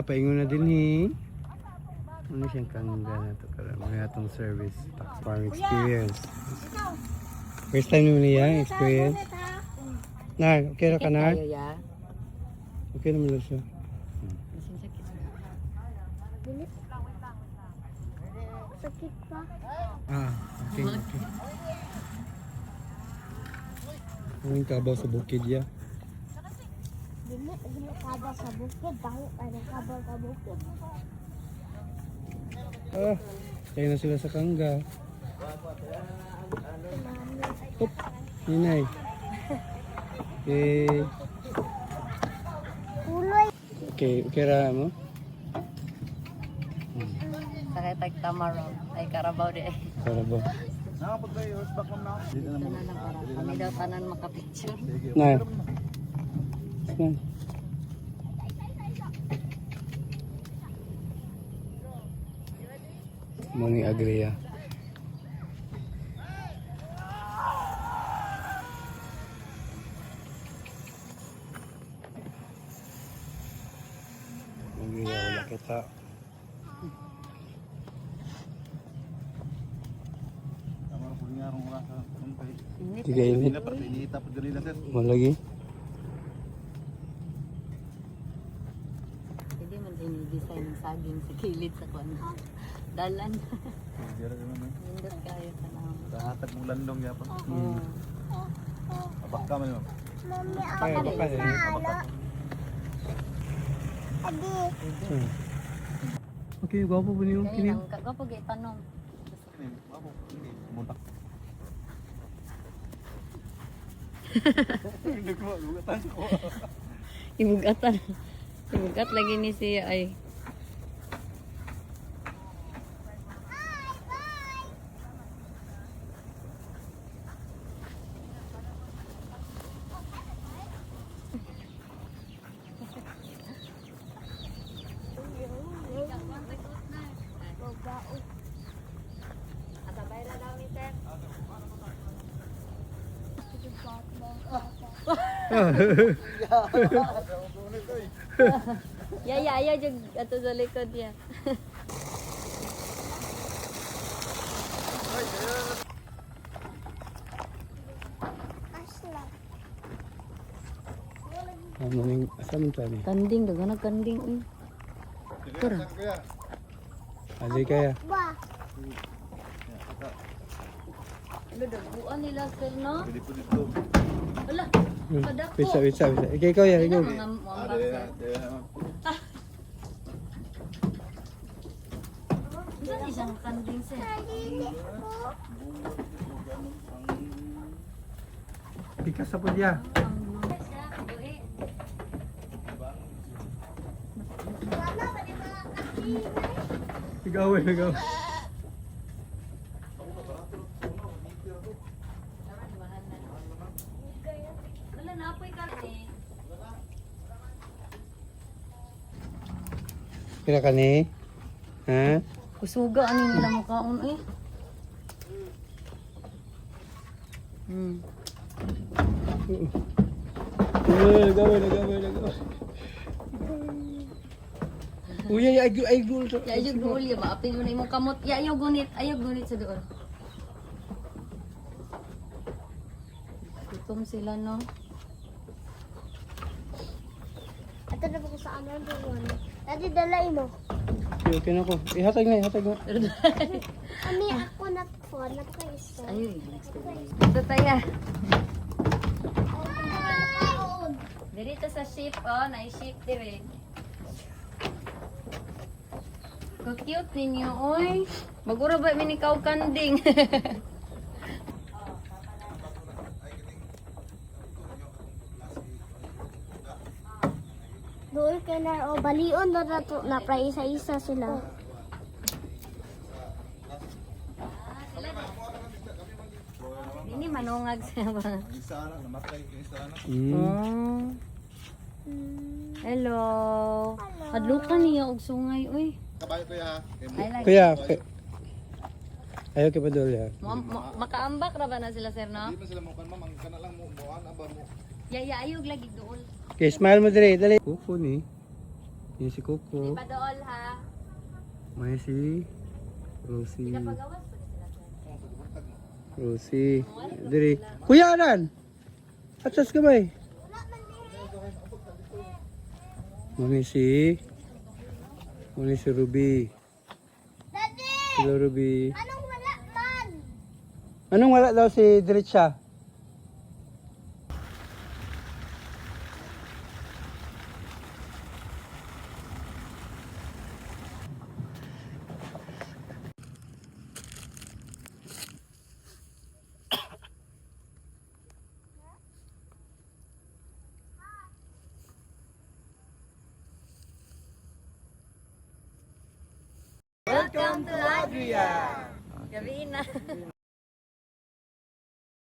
kangga, paingon na din eh. Ano siyang kangga na ito karon mga atong service tax farm experience. First time naman niya experience. Na, okay ra ka na? Okay naman lang siya. Sakit pa. Okay, okay. Ang kabaw sa bukid ya. Dili kabaw sa bukid, tahu ano kabaw sa bukid. Kaya na sila sa kangga. Hop, ninay. Okay. Kuloy. Okay ra mo? Sakay tag tamaro ay karabaw di ay. Karabaw. Dito na lang para kami daw tanan makapicture. Na. Na. Moni agriya. Agriya wala kita. Tiga ini. Mau lagi? Hindi man din design ng saging sa kilid sa kwan. Dalan. Nindot kayo sa naman. Hatag mong landong yapon. Abak ka man mo. Mami, Kaya ako baka na ano. Adi. Okay, gwapo po niyo Kaya kini. nang kagwapo gay tanong. Muntak. Ibugatan. Ibugat lagi ni siya ay. Asabay na daw ni sir. Ya jug ato sa likod niya. Asla. Maning asam tani. Kanding daw na kanding eh. Tara. Ali kaya. Ba. Ano daguan nila sir no? Wala. Kadako. Bisa. Ikaw ya, ikaw. Mga muambag. Saan isang kanding sir? Dili ko. Pikas sa pudya. Wala ba di mga kasinay? Ikaw. Wala na apoy kasi. Kira ka ni? Ha? Kusuga ano nila mukhaon eh. Nagawa. Uy, ay gul. Ya ayog duol ya ba apil mo na imong kamot. Ya ayog gunit sa duol. Gutom sila no. Ato na ba ko sa ano doon? Dati dalay mo. Okay na ko. Ihatag na. Ami ako na phone na kayo isa. Ayun, ito tayo. Dito sa ship, oh, na-ship dire. Ka-cute ninyo, oy. Magura ba minikaw kanding? Doon kay na balion na to na pra isa-isa sila. Ini manungag siya ba? Isa na namatay isa na. Oh. Hello. Adlukan niya og sungay, oy. Kabayo ko ya. I like. Kuya, ayaw kay padol ya. Makaambak ra ba na sila sir no? Di man sila mo kan ma'am, ang kana lang mo buwan aba mo. Ya ayog lagi dool. Okay, smile mo dire. Dali. Kuko ni. Yan si Coco. Padool ha. May si Rosie. Pagawas pa sila. Rosie. Diri. Kuya Aran! Atas ka ba eh? Muna si Ruby. Daddy! Hello Ruby. Anong wala man? Anong wala daw si Diretsa? Welcome to Adria. Gabi na.